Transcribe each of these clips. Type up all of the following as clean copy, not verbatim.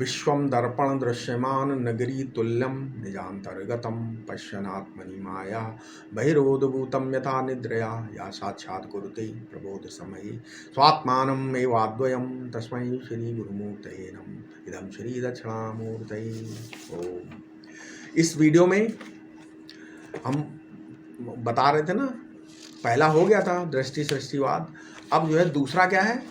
विश्वं दर्पण दृश्यमान नगरी तुल्यं निजान्तर्गतं पश्यन्नात्मनि माया बहिरोद्भूतं यथा निद्रया या साक्षात् कुरुते प्रबोध समये स्वात्मानम् एवाद्वयं तस्मै श्री गुरुमूर्तये नमः। इदं श्री दक्षिणामूर्तये ओम। इस वीडियो में हम बता रहे थे ना, पहला हो गया था दृष्टि सृष्टिवाद, अब जो है दूसरा क्या है,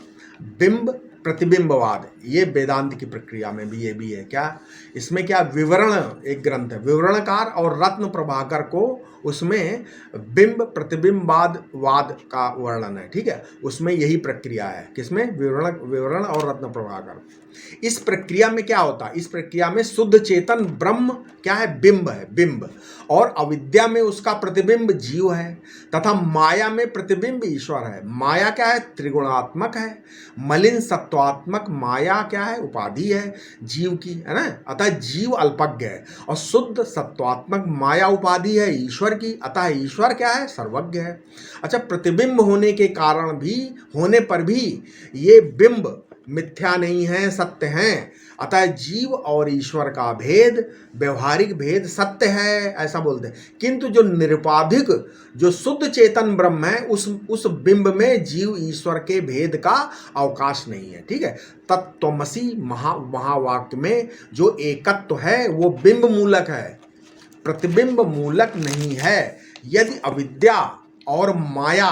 बिंब प्रतिबिंबवाद। ये वेदांत की प्रक्रिया में भी ये भी है। क्या इसमें क्या विवरण, एक ग्रंथ है विवरणकार और रत्न प्रभाकर को, उसमें बिंब प्रतिबिंबवाद का वर्णन है। ठीक है, उसमें यही प्रक्रिया है। किसमें? विवरण और रत्न प्रभाकर। इस प्रक्रिया में क्या होता है? इस प्रक्रिया में शुद्ध चेतन ब्रह्म क्या है? बिंब है, बिंब। और अविद्या में उसका प्रतिबिंब जीव है, तथा माया में प्रतिबिंब ईश्वर है। माया क्या है? त्रिगुणात्मक है। मलिन सत्वात्मक माया क्या है? उपाधि है जीव की, है ना। अतः जीव अल्पज्ञ है। और शुद्ध सत्वात्मक माया उपाधि है ईश्वर की, अतः ईश्वर क्या है? सर्वज्ञ है। अच्छा, प्रतिबिंब होने के कारण भी, होने पर भी ये बिंब मिथ्या नहीं है, सत्य हैं। अतः जीव और ईश्वर का भेद, व्यवहारिक भेद सत्य है, ऐसा बोलते हैं। किंतु जो निरुपाधिक, जो शुद्ध चेतन ब्रह्म है, उस बिंब में जीव ईश्वर के भेद का अवकाश नहीं है। ठीक है, तत्त्वमसि महावाक्य में जो एकत्व है वो बिंब मूलक है, प्रतिबिंब मूलक नहीं है। यदि अविद्या और माया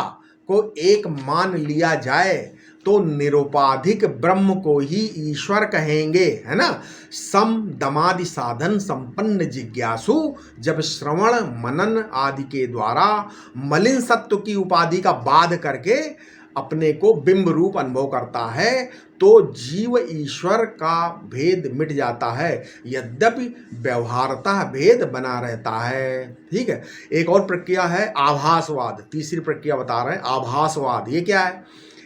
को एक मान लिया जाए तो निरुपाधिक ब्रह्म को ही ईश्वर कहेंगे, है ना। सम दमादि साधन संपन्न जिज्ञासु जब श्रवण मनन आदि के द्वारा मलिन सत्व की उपाधि का बाध करके अपने को बिंब रूप अनुभव करता है तो जीव ईश्वर का भेद मिट जाता है, यद्यपि व्यवहारतः भेद बना रहता है। ठीक है, एक और प्रक्रिया है आभासवाद। तीसरी प्रक्रिया बता रहे हैं, आभासवाद। ये क्या है?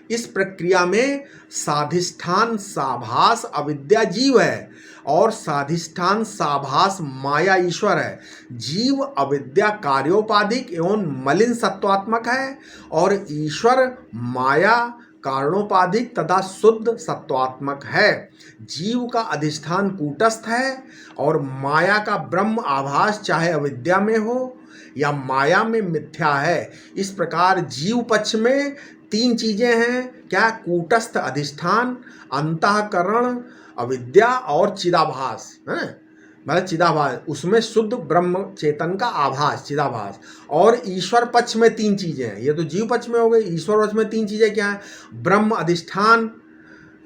इस प्रक्रिया में साधिष्ठान साभास अविद्या जीव है और साधिष्ठान साभास माया ईश्वर है। जीव अविद्या कार्योपाधिक एवं मलिन सत्वात्मक है और ईश्वर माया कारणोपाधिक तथा शुद्ध सत्वात्मक है। जीव का अधिष्ठान कूटस्थ है और माया का ब्रह्म आभास चाहे अविद्या में हो या माया में मिथ्या है। इस प्रकार जीव पक्ष में तीन चीजें हैं। क्या? कूटस्थ अधिष्ठान, अंतःकरण अविद्या और चिदाभास, है ना। मतलब चिदाभास, उसमें शुद्ध ब्रह्म चेतन का आभास, चिदाभास। और ईश्वर पक्ष में तीन चीजें हैं। ये तो जीव पक्ष में हो गई। ईश्वर पक्ष में तीन चीजें क्या है? ब्रह्म अधिष्ठान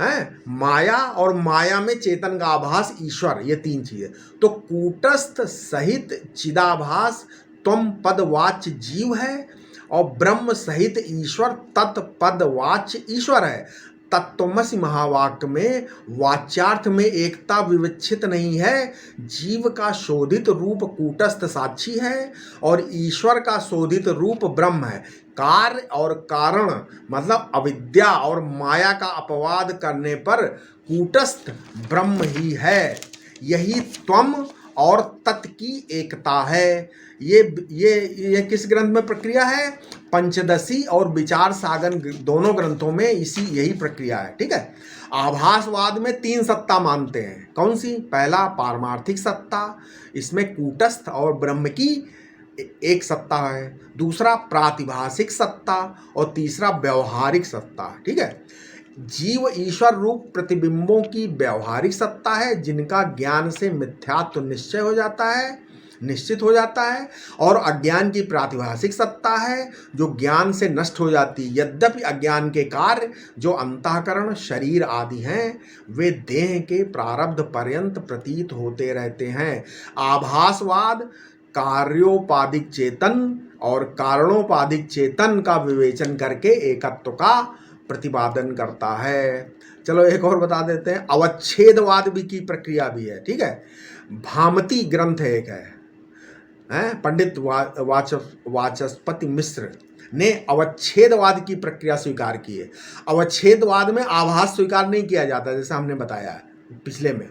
है, माया, और माया में चेतन का आभास ईश्वर। ये तीन चीजें। तो कूटस्थ सहित चिदाभास त्वम पदवाच्य जीव है और ब्रह्म सहित ईश्वर तत्पदवाच्य ईश्वर है। तत्त्वमसि महावाक्य में वाच्यार्थ में एकता विवक्षित नहीं है। जीव का शोधित रूप कूटस्थ साक्षी है और ईश्वर का शोधित रूप ब्रह्म है। कार्य और कारण मतलब अविद्या और माया का अपवाद करने पर कूटस्थ ब्रह्म ही है। यही त्वम और तत् की एकता है। ये किस ग्रंथ में प्रक्रिया है? पंचदशी और विचार सागर दोनों ग्रंथों में यही प्रक्रिया है। ठीक है, आभासवाद में तीन सत्ता मानते हैं। कौन सी? पहला पारमार्थिक सत्ता, इसमें कूटस्थ और ब्रह्म की एक सत्ता है। दूसरा प्रातिभासिक सत्ता और तीसरा व्यवहारिक सत्ता। ठीक है, जीव ईश्वर रूप प्रतिबिंबों की व्यवहारिक सत्ता है जिनका ज्ञान से मिथ्यात्व निश्चित हो जाता है, और अज्ञान की प्रातिभासिक सत्ता है जो ज्ञान से नष्ट हो जाती है। यद्यपि अज्ञान के कार्य जो अंतःकरण शरीर आदि हैं वे देह के प्रारब्ध पर्यंत प्रतीत होते रहते हैं। आभासवाद कार्योपाधिक चेतन और कारणोपाधिक चेतन का विवेचन करके एकत्व का प्रतिपादन करता है। चलो एक और बता देते हैं, अवच्छेदवाद भी की प्रक्रिया भी है। ठीक है, भामती ग्रंथ एक है, पंडित वाचस्पति मिश्र ने अवच्छेदवाद की प्रक्रिया स्वीकार की है। अवच्छेदवाद में आभास स्वीकार नहीं किया जाता, जैसा हमने बताया है पिछले में।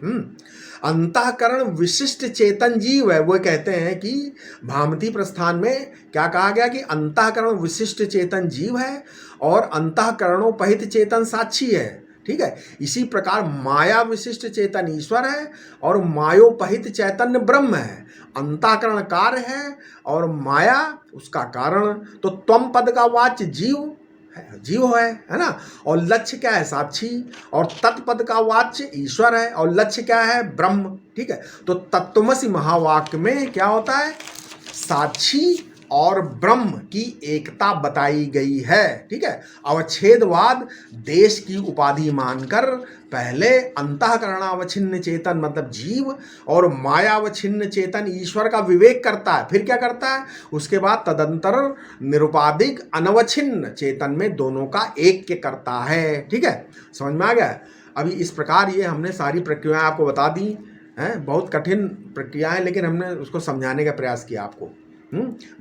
अंतःकरण विशिष्ट चेतन जीव है। वो कहते हैं कि भामती प्रस्थान में क्या कहा गया कि अंतःकरण विशिष्ट चेतन जीव है और अंतःकरणोपहित चेतन साक्षी है। ठीक है। इसी प्रकार माया विशिष्ट चेतन ईश्वर है और मायोपहित चैतन्य ब्रह्म है। अंतःकरण कार्य है और माया उसका कारण। तो त्वम पद का वाच्य जीव है ना। और लक्ष्य क्या है? साक्षी। और तत्पद का वाच्य ईश्वर है और लक्ष्य क्या है? ब्रह्म। ठीक है। तो तत्त्वमसि महावाक्य में क्या होता है? साक्षी और ब्रह्म की एकता बताई गई है। ठीक है। अवच्छेदवाद देश की उपाधि मानकर पहले अंतःकरणावच्छिन्न चेतन मतलब जीव और मायावच्छिन्न चेतन ईश्वर का विवेक करता है। फिर क्या करता है? उसके बाद तदंतर निरुपाधिक अनवच्छिन्न चेतन में दोनों का ऐक्य करता है। ठीक है, समझ में आ गया? अभी इस प्रकार ये हमने सारी प्रक्रियाएं आपको बता दी हैं। बहुत कठिन प्रक्रियाएं, लेकिन हमने उसको समझाने का प्रयास किया आपको।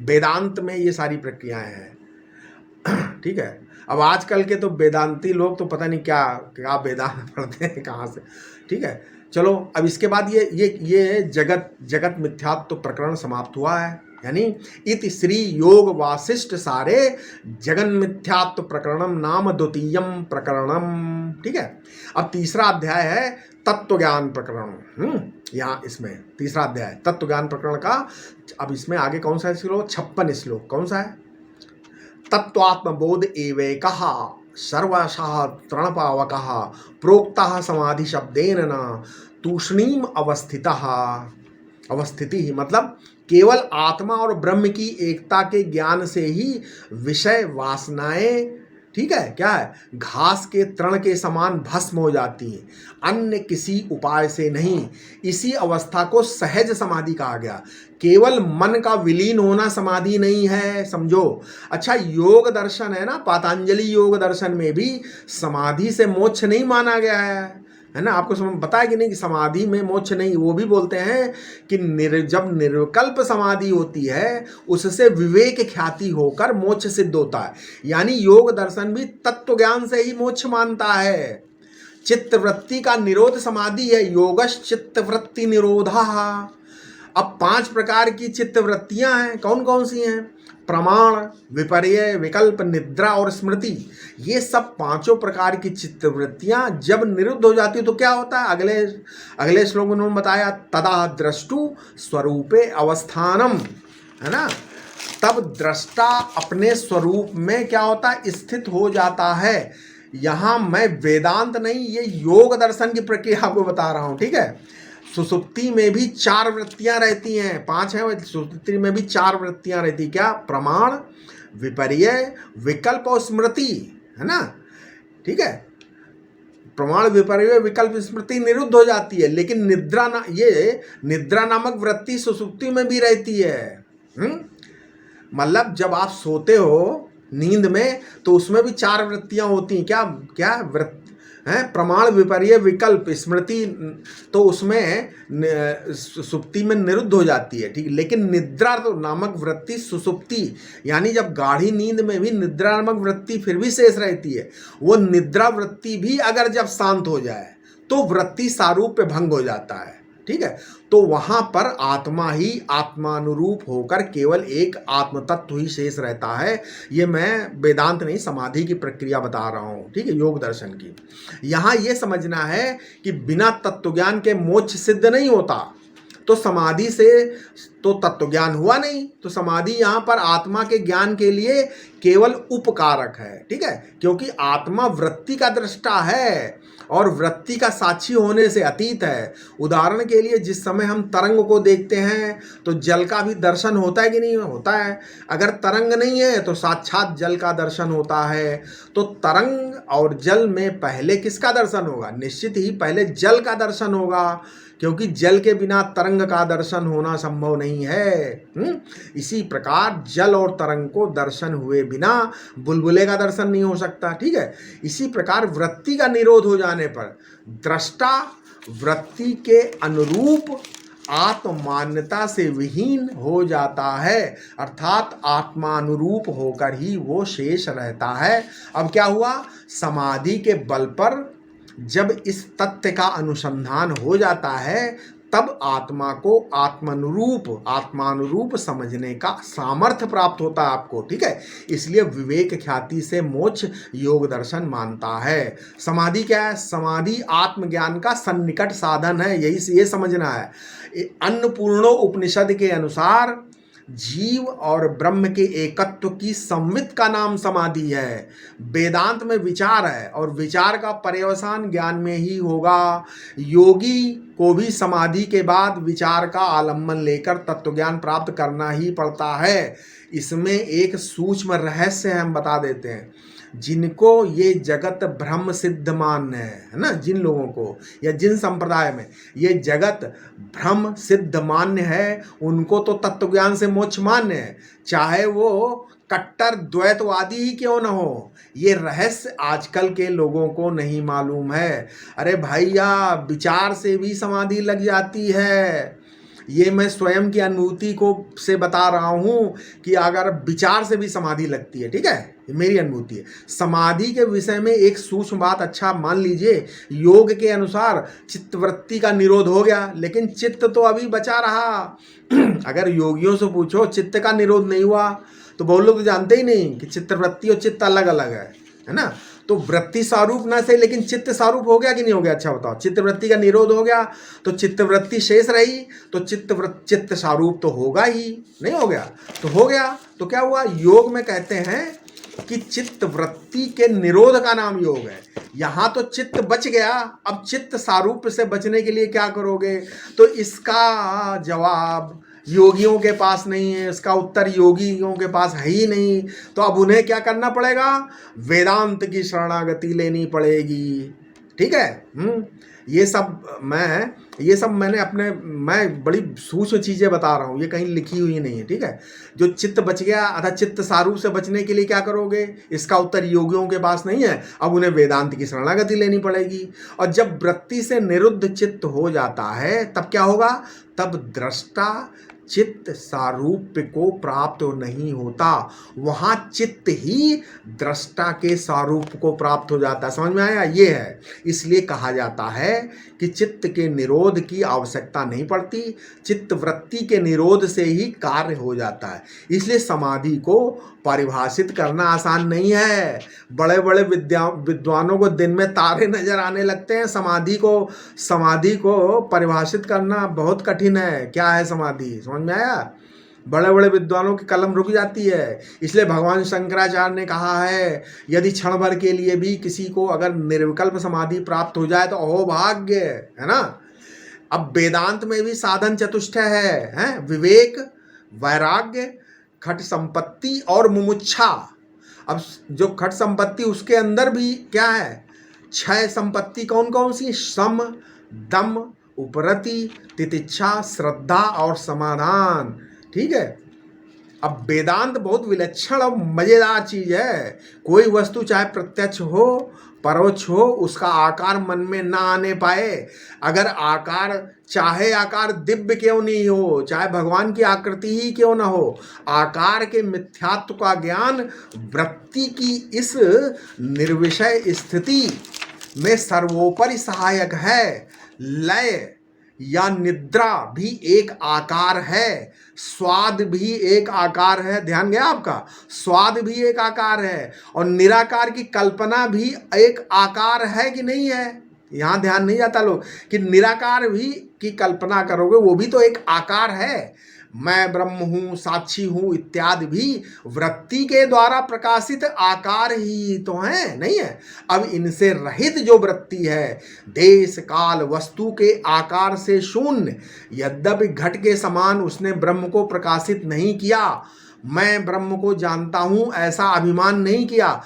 वेदांत में ये सारी प्रक्रियाएं हैं। ठीक है। अब आजकल के तो वेदांती लोग तो पता नहीं क्या क्या वेदांत पढ़ते हैं कहाँ से। ठीक है, चलो अब इसके बाद ये जगत मिथ्यात्व प्रकरण समाप्त हुआ है। यानी इति श्री योग वासिष्ठ सारे जगन मिथ्यात्व प्रकरणम नाम द्वितीयम प्रकरणम। ठीक है। अब तीसरा अध्याय है तत्व ज्ञान प्रकरण। यहाँ इसमें तीसरा अध्याय तत्व ज्ञान प्रकरण का। अब इसमें आगे कौन सा श्लोक? 56 श्लोक। कौन सा है? तत्वात्मबोध एवैकः सर्वशः तृणपावकः प्रोक्तः समाधि शब्देन न तूष्णीम अवस्थिति मतलब केवल आत्मा और ब्रह्म की एकता के ज्ञान से ही विषय वासनाएं, ठीक है, क्या है? घास के तृण के समान भस्म हो जाती हैं, अन्य किसी उपाय से नहीं। इसी अवस्था को सहज समाधि कहा गया। केवल मन का विलीन होना समाधि नहीं है, समझो। अच्छा, योग दर्शन है ना, पातंजलि योग दर्शन में भी समाधि से मोक्ष नहीं माना गया है ना। आपको समझ बताया कि नहीं कि समाधि में मोक्ष नहीं। वो भी बोलते हैं कि जब निर्विकल्प समाधि होती है उससे विवेक ख्याति होकर मोक्ष सिद्ध होता है। यानी योग दर्शन भी तत्व ज्ञान से ही मोक्ष मानता है। चित्तवृत्ति का निरोध समाधि है। योगश चित्तवृत्ति निरोधा। अब 5 प्रकार की चित्तवृत्तियां हैं। कौन कौन सी हैं? प्रमाण, विपर्य, विकल्प, निद्रा और स्मृति। ये सब 5 प्रकार की चित्तवृत्तियां जब निरुद्ध हो जाती तो क्या होता है? अगले श्लोक में उन्होंने बताया तदा द्रष्टु स्वरूपे अवस्थानम, है ना। तब दृष्टा अपने स्वरूप में क्या होता है? स्थित हो जाता है। यहां मैं वेदांत नहीं, ये योग दर्शन की प्रक्रिया आपको बता रहा हूं। ठीक है। सुसुप्ति में भी 4 वृत्तियां रहती हैं, 5 हैं। सुसुप्ति में भी 4 वृत्तियां रहती। क्या? प्रमाण, विपर्य, विकल्प और स्मृति, है ना। ठीक है। प्रमाण, विपर्य, विकल्प, स्मृति निरुद्ध हो जाती है, लेकिन निद्रा नामक वृत्ति सुसुप्ति में भी रहती है। मतलब जब आप सोते हो नींद में तो उसमें भी 4 वृत्तियां होती हैं। क्या वृत्ति है? प्रमाण, विपर्य, विकल्प, स्मृति, तो उसमें सुसुप्ति में निरुद्ध हो जाती है। ठीक, लेकिन निद्रा तो नामक वृत्ति सुसुप्ति, यानी जब गाढ़ी नींद में भी निद्रा नामक वृत्ति फिर भी शेष रहती है। वो निद्रा वृत्ति भी अगर जब शांत हो जाए तो वृत्ति सारूप्य भंग हो जाता है। ठीक है। तो वहां पर आत्मा ही आत्मानुरूप होकर केवल एक आत्म तत्व ही शेष रहता है। ये मैं वेदांत नहीं, समाधि की प्रक्रिया बता रहा हूं। ठीक है, योग दर्शन की। यहां ये समझना है कि बिना तत्वज्ञान के मोक्ष सिद्ध नहीं होता। तो समाधि से तो तत्वज्ञान हुआ नहीं, तो समाधि यहाँ पर आत्मा के ज्ञान के लिए केवल उपकारक है। ठीक है, क्योंकि आत्मा वृत्ति का दृष्टा है और वृत्ति का साक्षी होने से अतीत है। उदाहरण के लिए जिस समय हम तरंग को देखते हैं तो जल का भी दर्शन होता है कि नहीं होता है? अगर तरंग नहीं है तो साक्षात जल का दर्शन होता है। तो तरंग और जल में पहले किसका दर्शन होगा? निश्चित ही पहले जल का दर्शन होगा, क्योंकि जल के बिना तरंग का दर्शन होना संभव नहीं है। इसी प्रकार जल और तरंग को दर्शन हुए बिना बुलबुले का दर्शन नहीं हो सकता। ठीक है। इसी प्रकार वृत्ति का निरोध हो जाने पर दृष्टा वृत्ति के अनुरूप आत्मान्यता से विहीन हो जाता है, अर्थात आत्मानुरूप होकर ही वो शेष रहता है। अब क्या हुआ? समाधि के बल पर जब इस तथ्य का अनुसंधान हो जाता है तब आत्मा को आत्मानुरूप समझने का सामर्थ्य प्राप्त होता है आपको, ठीक है। इसलिए विवेक ख्याति से मोक्ष योग दर्शन मानता है। समाधि क्या है? समाधि आत्मज्ञान का सन्निकट साधन है, यही ये समझना है। अन्नपूर्णो उपनिषद के अनुसार जीव और ब्रह्म के एकत्व की संवित का नाम समाधि है। वेदांत में विचार है और विचार का पर्यवसान ज्ञान में ही होगा। योगी को भी समाधि के बाद विचार का आलम्बन लेकर तत्वज्ञान प्राप्त करना ही पड़ता है। इसमें एक सूक्ष्म रहस्य हम बता देते हैं। जिनको ये जगत ब्रह्म सिद्ध मान्य है ना, जिन लोगों को या जिन संप्रदाय में ये जगत ब्रह्म सिद्ध मान्य है, उनको तो तत्वज्ञान से मोक्ष मान्य है, चाहे वो कट्टर द्वैतवादी ही क्यों न हो। ये रहस्य आजकल के लोगों को नहीं मालूम है। अरे भैया, विचार से भी समाधि लग जाती है। ये मैं स्वयं की अनुभूति को से बता रहा हूँ कि अगर विचार से भी समाधि लगती है, ठीक है, ये मेरी अनुभूति है। समाधि के विषय में एक सूक्ष्म बात अच्छा मान लीजिए, योग के अनुसार चित्तवृत्ति का निरोध हो गया, लेकिन चित्त तो अभी बचा रहा। अगर योगियों से पूछो चित्त का निरोध नहीं हुआ तो बहुत लोग तो जानते ही नहीं कि चित्तवृत्ति और चित्त अलग अलग है ना। तो वृत्ति स्वरूप ना सही, लेकिन चित्त स्वरूप हो गया कि नहीं हो गया? अच्छा बताओ, चित्तवृत्ति का निरोध हो गया तो चित्तवृत्ति शेष रही, तो चित्त स्वरूप तो होगा ही, नहीं हो गया तो हो गया। तो क्या हुआ? योग में कहते हैं कि चित्त वृत्ति के निरोध का नाम योग है। यहाँ तो चित्त बच गया, अब चित्त सारूप से बचने के लिए क्या करोगे? तो इसका जवाब योगियों के पास नहीं है, इसका उत्तर योगियों के पास है ही नहीं। तो अब उन्हें क्या करना पड़ेगा? वेदांत की शरणागति लेनी पड़ेगी, ठीक है। ये सब मैं बड़ी सूक्ष्म चीज़ें बता रहा हूँ, ये कहीं लिखी हुई नहीं है, ठीक है। जो चित्त बच गया, अथा चित्त सारूप से बचने के लिए क्या करोगे? इसका उत्तर योगियों के पास नहीं है, अब उन्हें वेदांत की शरणागति लेनी पड़ेगी। और जब वृत्ति से निरुद्ध चित्त हो जाता है तब क्या होगा? तब दृष्टा चित्त सारूप्य को प्राप्त नहीं होता, वहाँ चित्त ही दृष्टा के सारूप को प्राप्त हो जाता है। समझ में आया? ये है, इसलिए कहा जाता है कि चित्त के निरोध की आवश्यकता नहीं पड़ती, चित्त वृत्ति के निरोध से ही कार्य हो जाता है। इसलिए समाधि को परिभाषित करना आसान नहीं है। बड़े बड़े विद्वानों को दिन में तारे नजर आने लगते हैं, समाधि को परिभाषित करना बहुत कठिन है। क्या है समाधि? समझ में आया? बड़े बड़े विद्वानों की कलम रुक जाती है। इसलिए भगवान शंकराचार्य ने कहा है, यदि क्षण भर के लिए भी किसी को अगर निर्विकल्प समाधि प्राप्त हो जाए तो अहोभाग्य है ना। अब वेदांत में भी साधन चतुष्टय है, विवेक, वैराग्य, खट संपत्ति और मुमुक्षा। अब जो खट संपत्ति, उसके अंदर भी क्या है? 6 संपत्ति कौन कौन सी? सम, दम, उपरति, तितिक्षा, श्रद्धा और समाधान, ठीक है। अब वेदांत बहुत विलक्षण और मजेदार चीज है। कोई वस्तु चाहे प्रत्यक्ष हो, परोक्ष हो, उसका आकार मन में ना आने पाए। अगर चाहे आकार दिव्य क्यों नहीं हो, चाहे भगवान की आकृति ही क्यों ना हो, आकार के मिथ्यात्व का ज्ञान वृत्ति की इस निर्विषय स्थिति में सर्वोपरि सहायक है। लय या निद्रा भी एक आकार है, स्वाद भी एक आकार है। ध्यान गया आपका? स्वाद भी एक आकार है, और निराकार की कल्पना भी एक आकार है कि नहीं है? यहाँ ध्यान नहीं जाता लोग कि निराकार भी की कल्पना करोगे, वो भी तो एक आकार है। मैं ब्रह्म हूँ, साक्षी हूँ इत्यादि भी वृत्ति के द्वारा प्रकाशित आकार ही तो हैं, नहीं है? अब इनसे रहित जो वृत्ति है, देश काल वस्तु के आकार से शून्य, यद्यपि घट के समान उसने ब्रह्म को प्रकाशित नहीं किया, मैं ब्रह्म को जानता हूँ ऐसा अभिमान नहीं किया,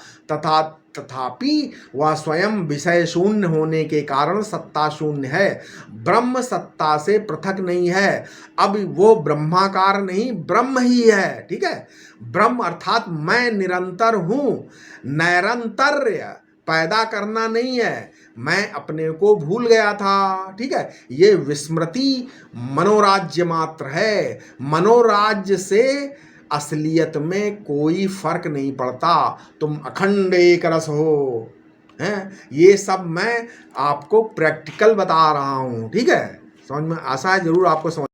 तथापि वह स्वयं विषय शून्य होने के कारण सत्ता शून्य है। ब्रह्म सत्ता से पृथक नहीं है। अब वो ब्रह्माकार नहीं, ब्रह्म ही है, ठीक है। ब्रह्म अर्थात मैं निरंतर हूँ, नैरंतर्य पैदा करना नहीं है। मैं अपने को भूल गया था, ठीक है। ये विस्मृति मनोराज्य मात्र है। मनोराज्य से असलियत में कोई फर्क नहीं पड़ता। तुम अखंड एक रस हो, हैं? ये सब मैं आपको प्रैक्टिकल बता रहा हूँ, ठीक है। समझ में आशा है जरूर आपको समझ